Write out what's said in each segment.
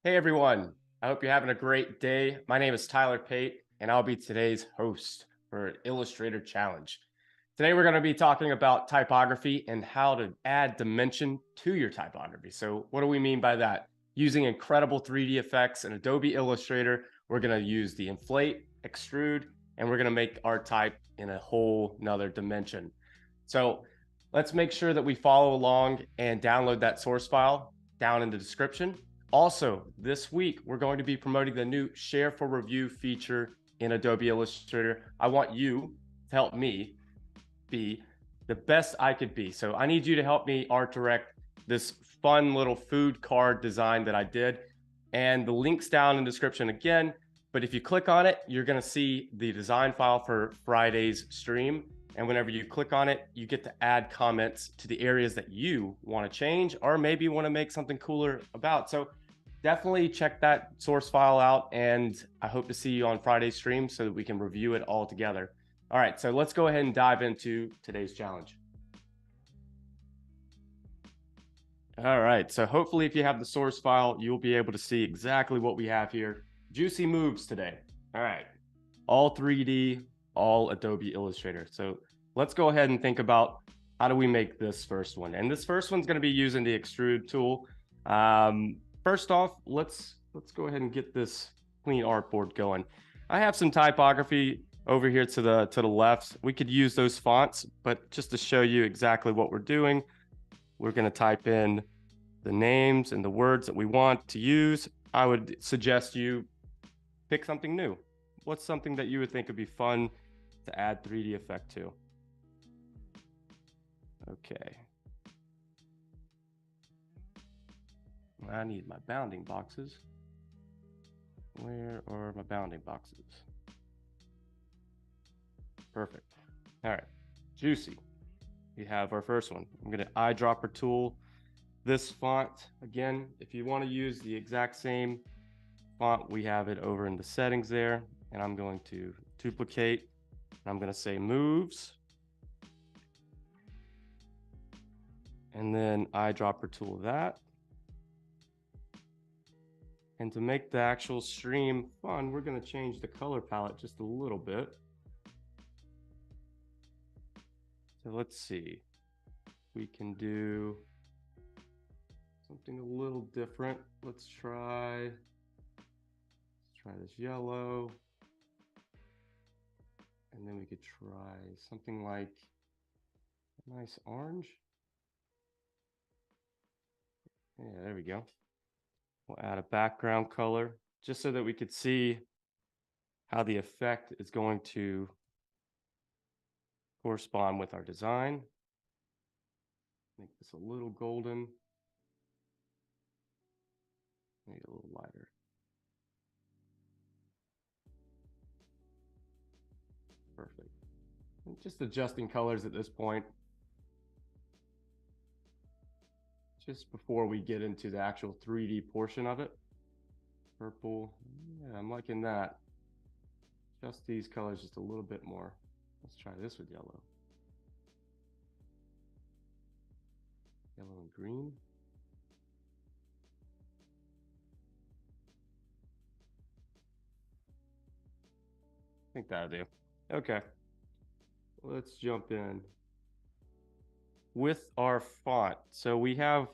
Hey everyone, I hope you're having a great day. My name is Tyler Pate, and I'll be today's host for Illustrator Challenge. Today we're going to be talking about typography and how to add dimension to your typography. So, what do we mean by that? Using incredible 3D effects in Adobe Illustrator, we're going to use the inflate, extrude, and we're going to make our type in a whole nother dimension. So, let's make sure that we follow along and download that source file down in the description. Also, this week, we're going to be promoting the new Share for Review feature in Adobe Illustrator. I want you to help me be the best I could be. So I need you to help me art direct this fun little food card design that I did. And the link's down in the description again. But if you click on it, you're going to see the design file for Friday's stream. And whenever you click on it, you get to add comments to the areas that you want to change or maybe want to make something cooler about. So definitely check that source file out, and I hope to see you on Friday's stream so that we can review it all together. All right, so let's go ahead and dive into today's challenge. All right, so hopefully if you have the source file, you'll be able to see exactly what we have here. Juicy moves today. All right, all 3D, all Adobe Illustrator. So let's go ahead and think about how do we make this first one. And this first one's gonna be using the extrude tool. First off, let's go ahead and get this clean artboard going. I have some typography over here to the left. We could use those fonts, but just to show you exactly what we're doing, we're going to type in the names and the words that we want to use. I would suggest you pick something new. What's something that you would think would be fun to add 3D effect to? Okay. I need my bounding boxes. Where are my bounding boxes? Perfect. All right, juicy. We have our first one. I'm gonna eyedropper tool this font. Again, if you want to use the exact same font, we have it over in the settings there. And I'm going to duplicate. I'm gonna say moves. And then eyedropper tool that. And to make the actual stream fun, we're gonna change the color palette just a little bit. So let's see, we can do something a little different. Let's try this yellow. And then we could try something like a nice orange. Yeah, there we go. We'll add a background color just so that we could see how the effect is going to correspond with our design. Make this a little golden. Maybe a little lighter. Perfect. And just adjusting colors at this point, just before we get into the actual 3D portion of it. Purple, yeah, I'm liking that. Just these colors just a little bit more. Let's try this with yellow. Yellow and green. I think that'll do. Okay, let's jump in with our font. So we have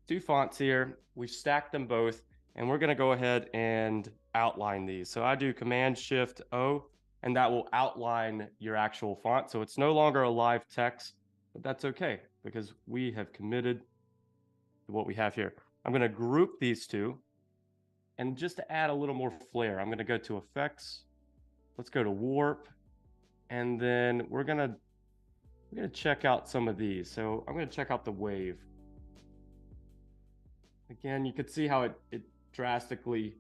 two fonts here. We've stacked them both, and we're gonna go ahead and outline these. So I do Command-Shift-O, and that will outline your actual font. So it's no longer a live text, but that's okay because we have committed to what we have here. I'm gonna group these two, and just to add a little more flair, I'm gonna go to Effects. Let's go to Warp, and then we're gonna check out some of these. So I'm gonna check out the wave. Again, you could see how it drastically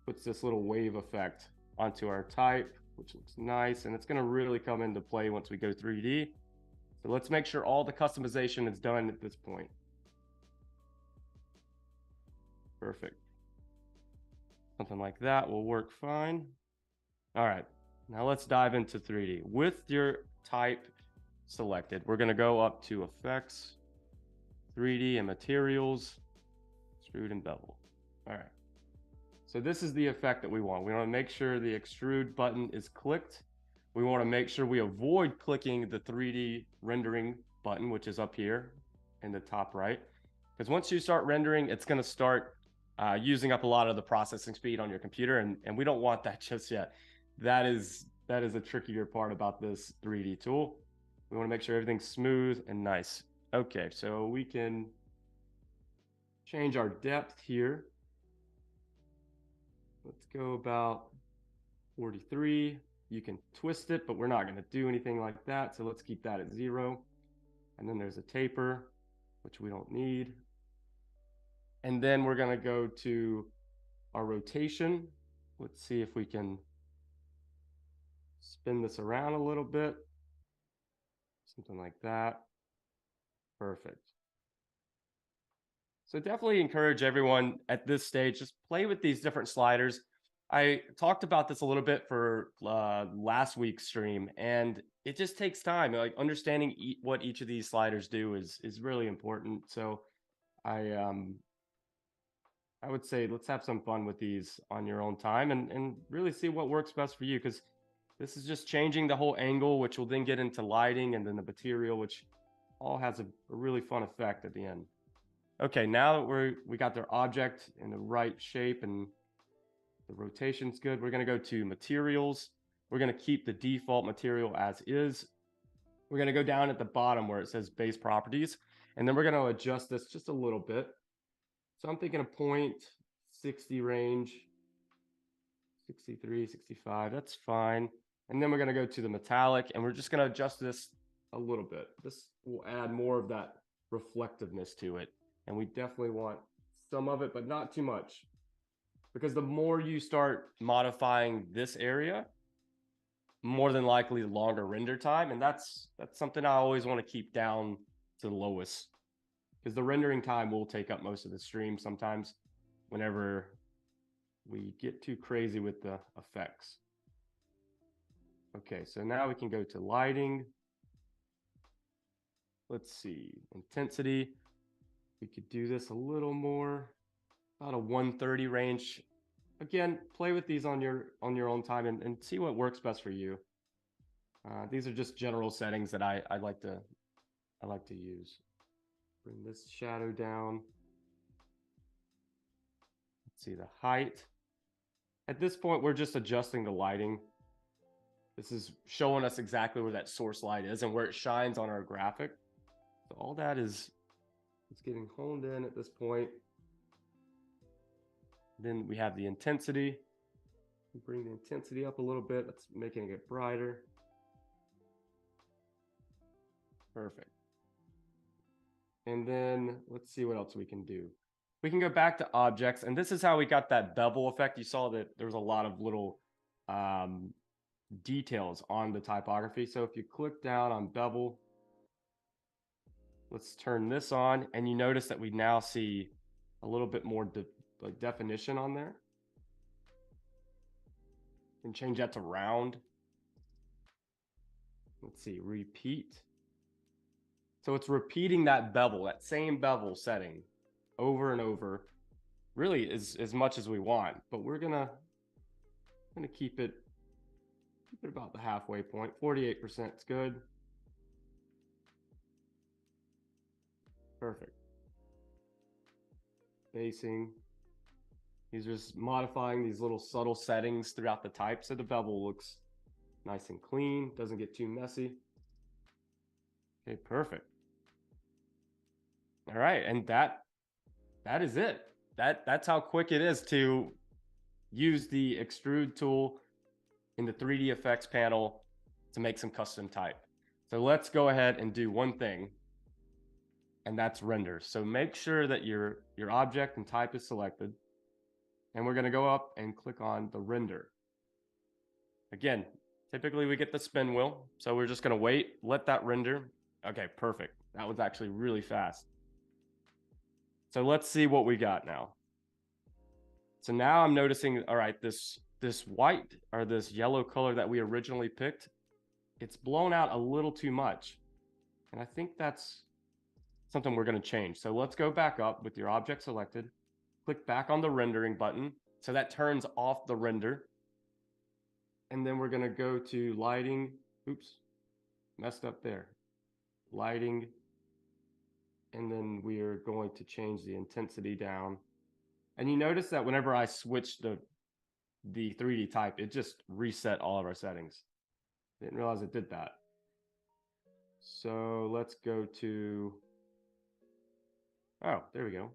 puts this little wave effect onto our type, which looks nice, and it's gonna really come into play once we go 3D. So let's make sure all the customization is done at this point. Perfect. Something like that will work fine. All right, now let's dive into 3D. With your type selected, we're gonna go up to Effects, 3D and Materials, Extrude and Bevel. All right. So this is the effect that we want. We want to make sure the extrude button is clicked. We want to make sure we avoid clicking the 3D rendering button, which is up here in the top right. Because once you start rendering, it's going to start using up a lot of the processing speed on your computer, and we don't want that just yet. That is a trickier part about this 3D tool. We want to make sure everything's smooth and nice. Okay, so we can change our depth here. Let's go about 43. You can twist it, but we're not going to do anything like that. So let's keep that at 0. And then there's a taper, which we don't need. And then we're going to go to our rotation. Let's see if we can spin this around a little bit. Something like that. Perfect. So definitely encourage everyone at this stage, just play with these different sliders. I talked about this a little bit for last week's stream, and it just takes time. Like understanding what each of these sliders do is really important. So I would say let's have some fun with these on your own time and really see what works best for you, because this is just changing the whole angle, which will then get into lighting and then the material, which all has a really fun effect at the end. Okay, now that we got their object in the right shape and the rotation's good, we're going to go to materials. We're going to keep the default material as is. We're going to go down at the bottom where it says base properties, and then we're going to adjust this just a little bit. So I'm thinking a 0.60 range, 63, 65, that's fine. And then we're going to go to the metallic, and we're just going to adjust this a little bit. This will add more of that reflectiveness to it. And we definitely want some of it, but not too much. Because the more you start modifying this area, more than likely the longer render time. And that's something I always want to keep down to the lowest. Because the rendering time will take up most of the stream sometimes whenever we get too crazy with the effects. Okay, so now we can go to lighting. Let's see, intensity. We could do this a little more, about a 130 range. Again, play with these on your own time and see what works best for you. These are just general settings that I like to use. Bring this shadow down. Let's see the height. At this point, we're just adjusting the lighting. This is showing us exactly where that source light is and where it shines on our graphic. So all that is getting honed in at this point. Then we have the intensity. Bring the intensity up a little bit. That's making it brighter. Perfect. And then let's see what else we can do. We can go back to objects, and this is how we got that bevel effect. You saw that there was a lot of little details on the typography. So if you click down on bevel, let's turn this on, and you notice that we now see a little bit more definition on there. And change that to round. Let's see, repeat. So it's repeating that bevel, that same bevel setting over and over, really as much as we want, but we're gonna keep it about the halfway point. 48% is good. Perfect. Spacing. He's just modifying these little subtle settings throughout the type so the bevel looks nice and clean, doesn't get too messy. Okay, perfect. All right, and that is it. That's how quick it is to use the extrude tool in the 3D effects panel to make some custom type. So let's go ahead and do one thing, and that's render. So make sure that your object and type is selected, and we're going to go up and click on the render. Again, typically we get the spin wheel, so we're just going to wait, let that render. Okay, perfect. That was actually really fast. So let's see what we got now. So now I'm noticing, all right, this white or this yellow color that we originally picked, it's blown out a little too much. And I think that's something we're going to change. So let's go back up with your object selected. click back on the rendering button. So that turns off the render. And then we're going to go to lighting. Oops, messed up there. Lighting. And then we are going to change the intensity down. And you notice that whenever I switch the 3D type, it just reset all of our settings. Didn't realize it did that. So let's go to, oh, there we go.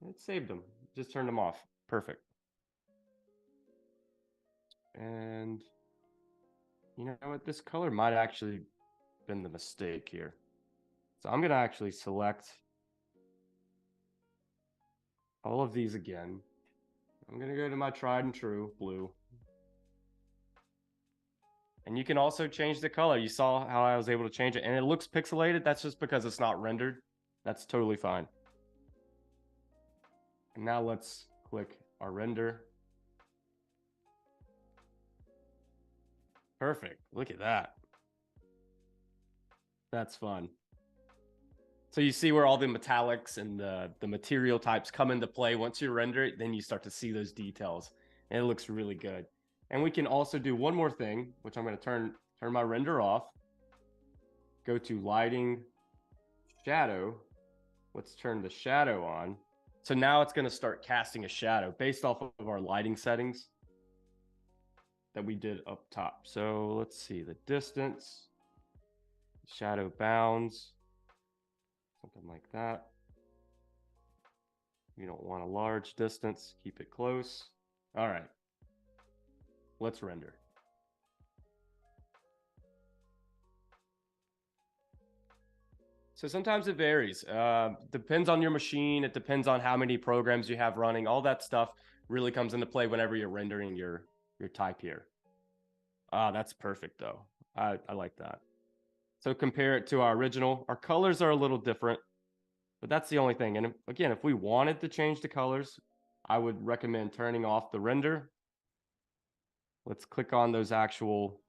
It saved them, just turned them off. Perfect. And you know what, this color might actually been the mistake here. So I'm gonna actually select all of these again. I'm gonna go to my tried and true blue. And you can also change the color. You saw how I was able to change it, and it looks pixelated. That's just because it's not rendered. That's totally fine. And now let's click our render. Perfect. Look at that. That's fun. So you see where all the metallics and the material types come into play. Once you render it, then you start to see those details, and it looks really good. And we can also do one more thing, which I'm going to turn my render off. Go to lighting, shadow. Let's turn the shadow on. So now it's going to start casting a shadow based off of our lighting settings that we did up top. So let's see the distance, shadow bounds, something like that. You don't want a large distance, keep it close. All right, let's render. So sometimes it varies. Depends on your machine. It depends on how many programs you have running. All that stuff really comes into play whenever you're rendering your type here. That's perfect though. I like that. So compare it to our original. Our colors are a little different, but that's the only thing. And again, if we wanted to change the colors, I would recommend turning off the render. Let's click on those actual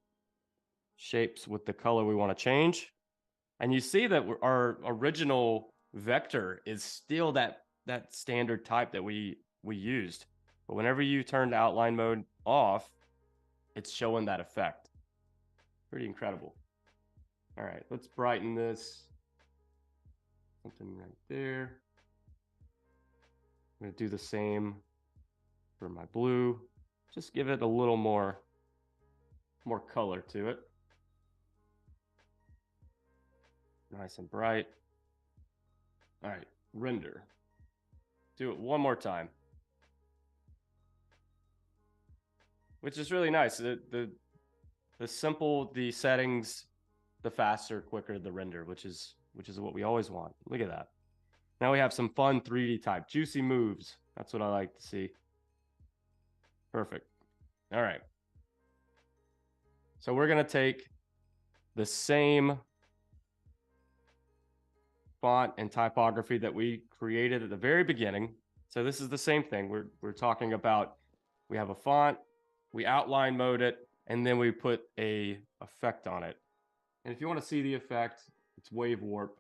shapes with the color we want to change. And you see that our original vector is still that standard type that we used. But whenever you turn the outline mode off, it's showing that effect. Pretty incredible. All right, let's brighten this. Something right there. I'm going to do the same for my blue. Just give it a little more color to it. Nice and bright. All right, render. Do it one more time. Which is really nice. The simple the settings, the faster, quicker the render, which is what we always want. Look at that. Now we have some fun 3D type, juicy moves. That's what I like to see. Perfect. All right. So we're going to take the same font and typography that we created at the very beginning. So this is the same thing. We're talking about, we have a font, we outline mode it, and then we put a effect on it. And if you want to see the effect, it's wave warp.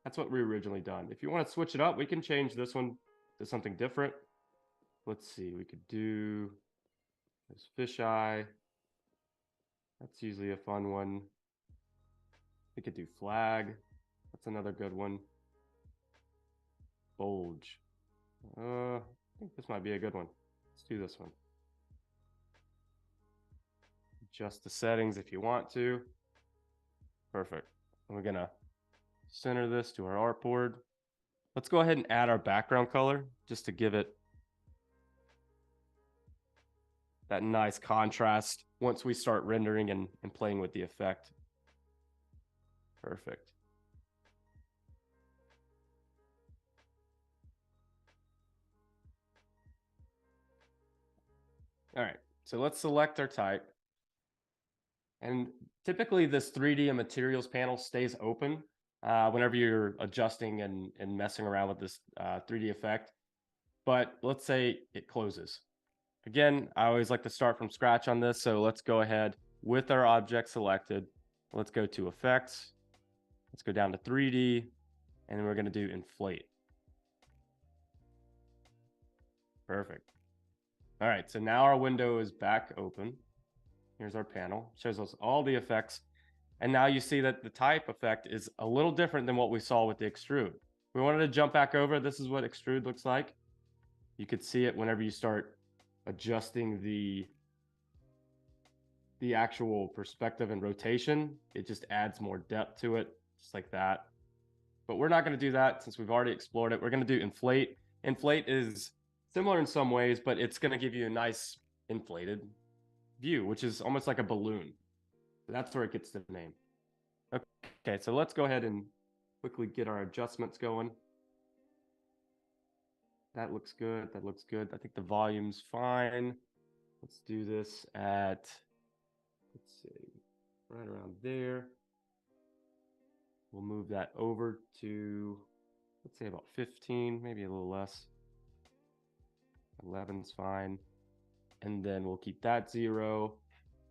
That's what we originally done. If you want to switch it up, we can change this one to something different. Let's see, we could do this fisheye. That's usually a fun one. We could do flag. That's another good one. Bulge. I think this might be a good one. Let's do this one. Adjust the settings if you want to. Perfect. And we're gonna center this to our artboard. Let's go ahead and add our background color just to give it that nice contrast once we start rendering and playing with the effect. Perfect. All right, so let's select our type. And typically this 3D and materials panel stays open whenever you're adjusting and messing around with this 3D effect. But let's say it closes. Again, I always like to start from scratch on this. So let's go ahead with our object selected. Let's go to effects. Let's go down to 3D, and then we're going to do inflate. Perfect. All right, so now our window is back open. Here's our panel, shows us all the effects. And now you see that the type effect is a little different than what we saw with the extrude. We wanted to jump back over. This is what extrude looks like. You could see it whenever you start adjusting the actual perspective and rotation. It just adds more depth to it, just like that. But we're not going to do that since we've already explored it. We're going to do inflate. Inflate is similar in some ways, but it's going to give you a nice inflated view, which is almost like a balloon. That's where it gets the name. Okay, so let's go ahead and quickly get our adjustments going. That looks good. That looks good. I think the volume's fine. Let's do this at, let's see, right around there. We'll move that over to, let's say about 15, maybe a little less. 11's fine. And then we'll keep that 0.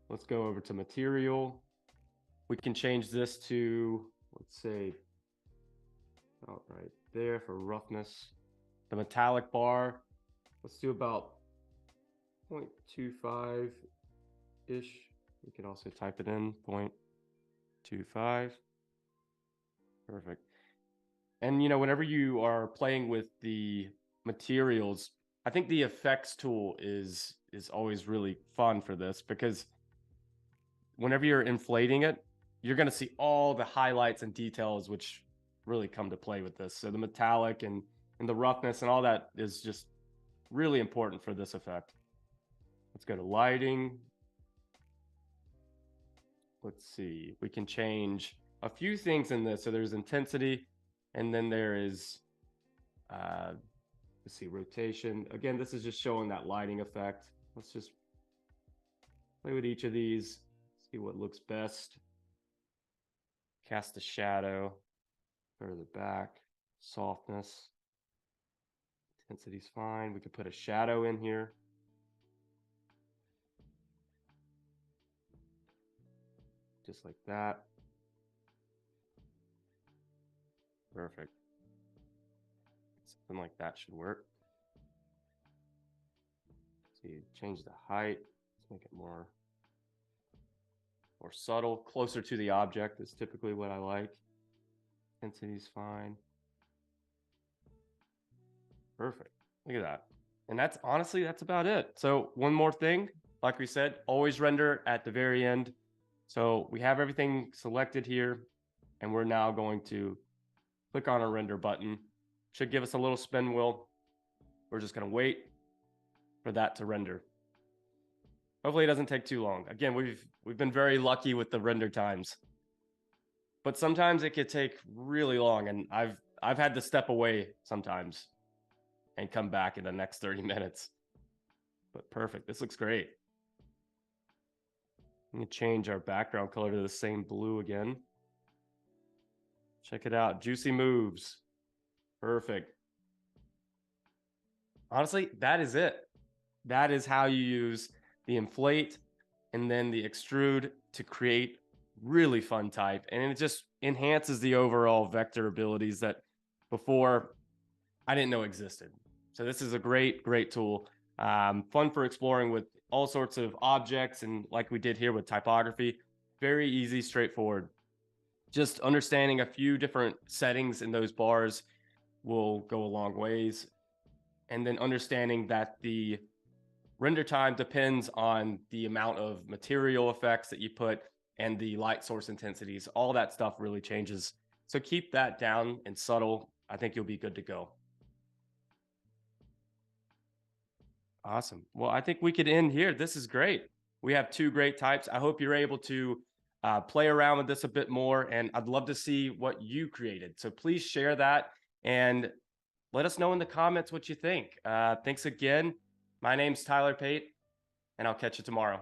Let's go over to material. We can change this to, let's say, about right there for roughness. The metallic bar, let's do about 0.25-ish. We could also type it in, 0.25. Perfect. And, you know, whenever you are playing with the materials, I think the effects tool is always really fun for this, because whenever you're inflating it, you're going to see all the highlights and details which really come to play with this. So the metallic and the roughness and all that is just really important for this effect. Let's go to lighting. Let's see, we can change a few things in this. So there's intensity, and then there is, let's see, rotation. Again, this is just showing that lighting effect. Let's just play with each of these, see what looks best. Cast a shadow further back, softness. Intensity's fine. We could put a shadow in here. Just like that. Perfect. Something like that should work. So you change the height. Let's make it more subtle, closer to the object is typically what I like. Intensity's fine. Perfect. Look at that. And that's honestly, that's about it. So one more thing, like we said, always render at the very end. So we have everything selected here, and we're now going to click on our render button. Should give us a little spin wheel. We're just going to wait for that to render. Hopefully it doesn't take too long. Again, we've been very lucky with the render times, but sometimes it could take really long, and I've had to step away sometimes and come back in the next 30 minutes. But perfect. This looks great. I'm going to change our background color to the same blue again. Check it out. Juicy moves. Perfect. Honestly, that is it. That is how you use the inflate and then the extrude to create really fun type. And it just enhances the overall vector abilities that before I didn't know existed. So this is a great, great tool. Fun for exploring with all sorts of objects, and like we did here with typography, very easy, straightforward. Just understanding a few different settings in those bars will go a long ways. And then understanding that the render time depends on the amount of material effects that you put and the light source intensities. All that stuff really changes. So keep that down and subtle. I think you'll be good to go. Awesome. Well, I think we could end here. This is great. We have 2 great types. I hope you're able to play around with this a bit more, and I'd love to see what you created. So please share that and let us know in the comments what you think. Thanks again. My name's Tyler Pate, and I'll catch you tomorrow.